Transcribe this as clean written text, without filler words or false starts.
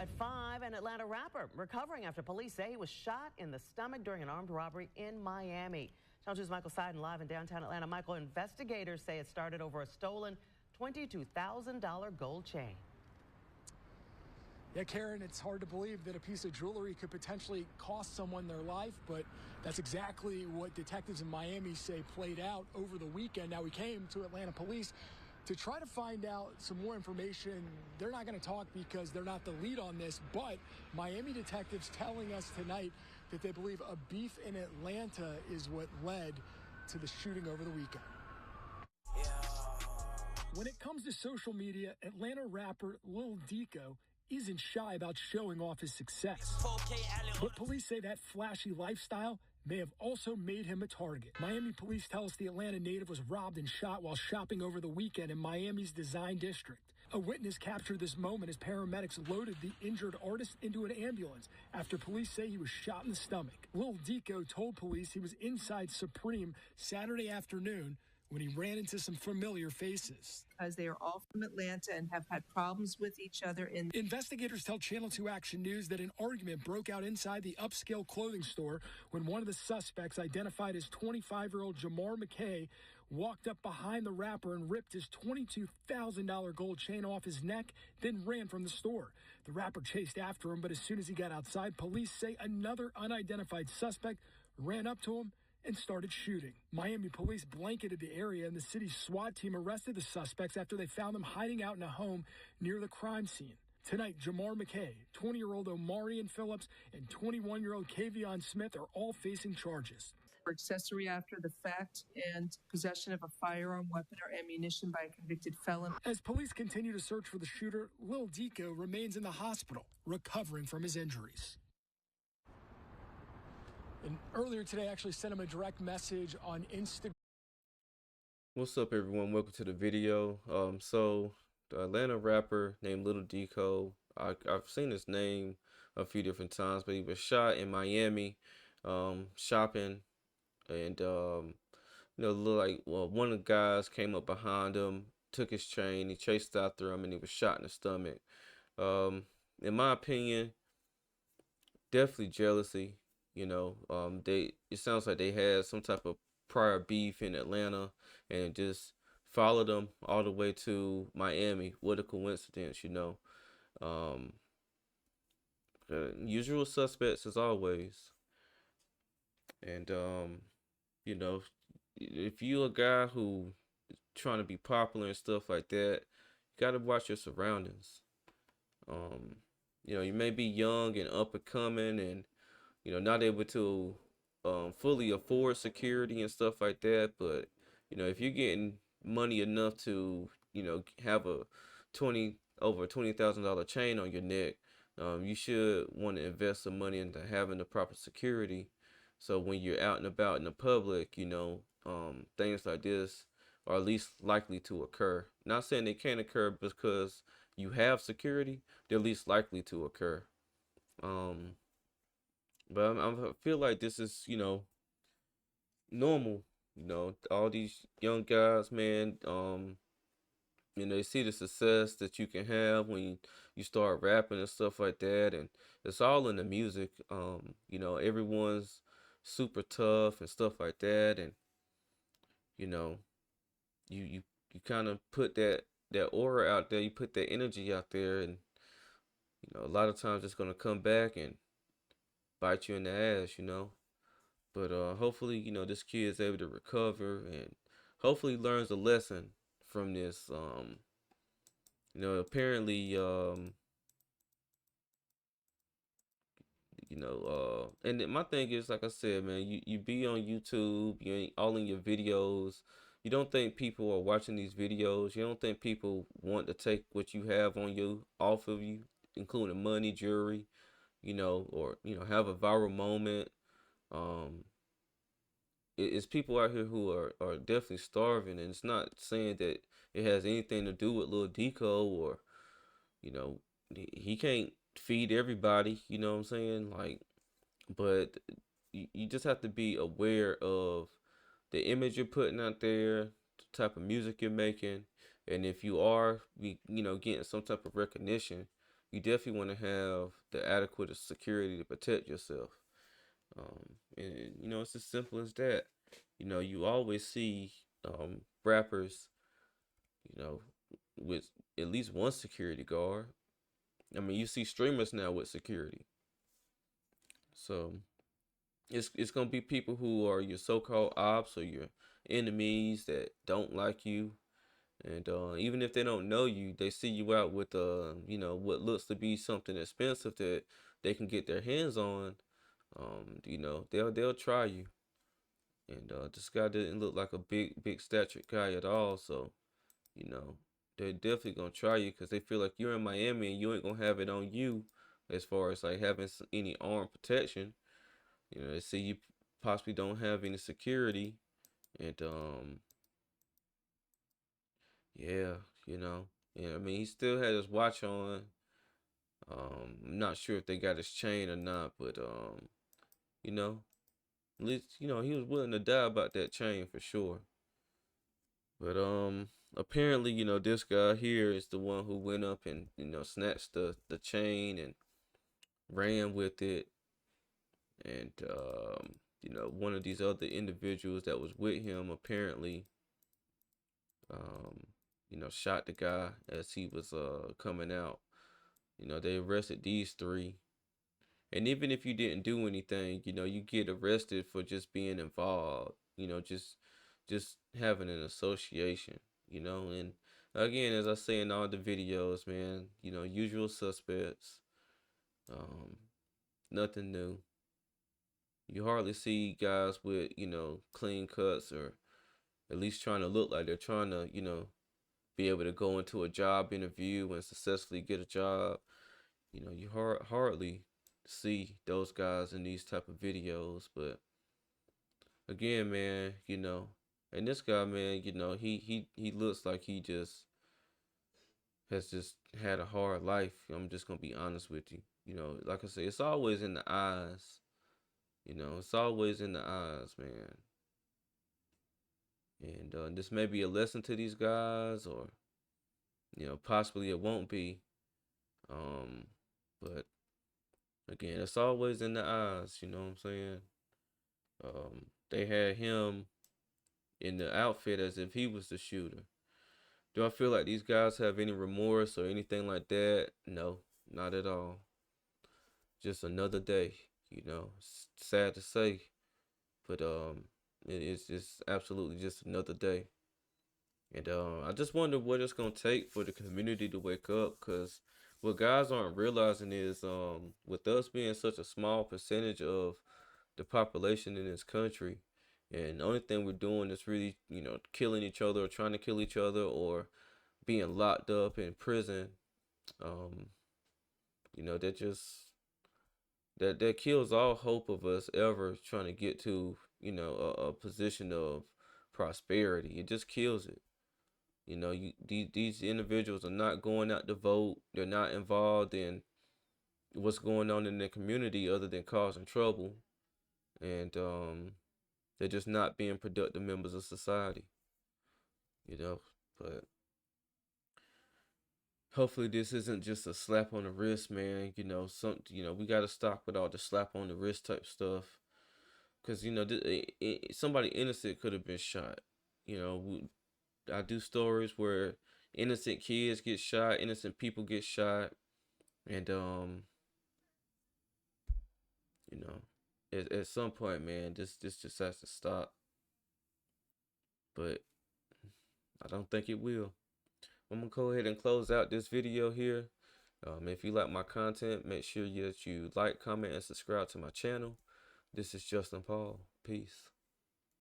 At 5, an Atlanta rapper recovering after police say he was shot in the stomach during an armed robbery in Miami. Channel 2's Michael Seiden live in downtown Atlanta. Michael, investigators say it started over a stolen $22,000 gold chain. Yeah, Karen, it's hard to believe that a piece of jewelry could potentially cost someone their life, but that's exactly what detectives in Miami say played out over the weekend. Now, we came to Atlanta police to try to find out some more information. They're not going to talk because they're not the lead on this, but Miami detectives telling us tonight that they believe a beef in Atlanta is what led to the shooting over the weekend. When it comes to social media, Atlanta rapper Lil Deko isn't shy about showing off his success. But police say that flashy lifestyle may have also made him a target. Miami police tell us the Atlanta native was robbed and shot while shopping over the weekend in Miami's Design District. A witness captured this moment as paramedics loaded the injured artist into an ambulance after police say he was shot in the stomach. Lil Deko told police he was inside Supreme Saturday afternoon when he ran into some familiar faces. Because they are all from Atlanta and have had problems with each other. Investigators tell Channel 2 Action News that an argument broke out inside the upscale clothing store when one of the suspects, identified as 25-year-old Jamar McKay, walked up behind the rapper and ripped his $22,000 gold chain off his neck, then ran from the store. The rapper chased after him, but as soon as he got outside, police say another unidentified suspect ran up to him and started shooting. Miami police blanketed the area, and the city's SWAT team arrested the suspects after they found them hiding out in a home near the crime scene. Tonight, Jamar McKay, 20-year-old Omarion Phillips, and 21-year-old Kavion Smith are all facing charges for accessory after the fact and possession of a firearm, weapon, or ammunition by a convicted felon. As police continue to search for the shooter, Lil Deko remains in the hospital, recovering from his injuries. And earlier today, I actually sent him a direct message on Instagram. What's up, everyone? Welcome to the video. So the Atlanta rapper named Lil Deko, I've seen his name a few different times, but he was shot in Miami, shopping, and one of the guys came up behind him, took his chain, he chased after him, and he was shot in the stomach. In my opinion, definitely jealousy. It sounds like they had some type of prior beef in Atlanta and just followed them all the way to Miami. What a coincidence, usual suspects as always. And, if you're a guy who is trying to be popular and stuff like that, you got to watch your surroundings. You may be young and up and coming and not able to fully afford security and stuff like that. But, if you're getting money enough to, have a over $20,000 chain on your neck, you should want to invest some money into having the proper security. So when you're out and about in the public, things like this are least likely to occur. Not saying they can't occur because you have security, they're least likely to occur. But I feel like this is, normal. All these young guys, man, they see the success that you can have when you start rapping and stuff like that. And it's all in the music. Everyone's super tough and stuff like that. And, you kind of put that aura out there. You put that energy out there. And, a lot of times it's going to come back and bite you in the ass, But hopefully, this kid is able to recover and hopefully learns a lesson from this. Apparently, and then my thing is, like I said, man, you be on YouTube, you ain't all in your videos. You don't think people are watching these videos. You don't think people want to take what you have on you off of you, including money, jewelry, or, have a viral moment. It's people out here who are definitely starving, and it's not saying that it has anything to do with Lil Deko or, he can't feed everybody, you know what I'm saying? But you just have to be aware of the image you're putting out there, the type of music you're making, and if you are, getting some type of recognition, you definitely want to have the adequate security to protect yourself. And you know, it's as simple as that. You know, you always see rappers, you know, with at least one security guard. I mean, you see streamers now with security. So it's gonna be people who are your so-called ops or your enemies that don't like you, and even if they don't know you, they see you out with you know, what looks to be something expensive that they can get their hands on. You know, they'll try you. And this guy didn't look like a big statured guy at all, so you know, they're definitely gonna try you because they feel like you're in Miami and you ain't gonna have it on you as far as like having any armed protection. You know, they see you possibly don't have any security, and yeah, you know, yeah. I mean, he still had his watch on. I'm not sure if they got his chain or not, but you know, at least you know he was willing to die about that chain for sure. But apparently, you know, this guy here is the one who went up and, you know, snatched the chain and ran with it. And you know, one of these other individuals that was with him apparently um, you know, shot the guy as he was coming out. You know, they arrested these three. And even if you didn't do anything, you know, you get arrested for just being involved, you know, just having an association, you know. And again, as I say in all the videos, man, you know, usual suspects, um, nothing new. You hardly see guys with, you know, clean cuts or at least trying to look like they're trying to, you know, be able to go into a job interview and successfully get a job. You know, you hardly see those guys in these type of videos. But again, man, you know, and this guy, man, you know, he looks like he just has just had a hard life. I'm just gonna be honest with you. You know, like I say, it's always in the eyes. You know, it's always in the eyes, man. And this may be a lesson to these guys, or you know, possibly it won't be. Um, but again, it's always in the eyes. You know what I'm saying? They had him in the outfit as if he was the shooter. Do I feel like these guys have any remorse or anything like that? No, not at all. Just another day, you know. It's sad to say, but it's just absolutely just another day. And I just wonder what it's gonna take for the community to wake up, cause what guys aren't realizing is with us being such a small percentage of the population in this country, and the only thing we're doing is really, you know, killing each other or trying to kill each other or being locked up in prison. Um, you know, that kills all hope of us ever trying to get to, you know, a position of prosperity. It just kills it. You know, these individuals are not going out to vote. They're not involved in what's going on in the community other than causing trouble, and they're just not being productive members of society. You know, but hopefully this isn't just a slap on the wrist, man. You know, you know, we got to stop with all the slap on the wrist type stuff, because you know, somebody innocent could have been shot. You know, I do stories where innocent kids get shot, innocent people get shot, and you know, at some point, man, this just has to stop. But I don't think it will. I'm gonna go ahead and close out this video here. If you like my content, make sure that you like, comment, and subscribe to my channel. This is Justin Paul. Peace.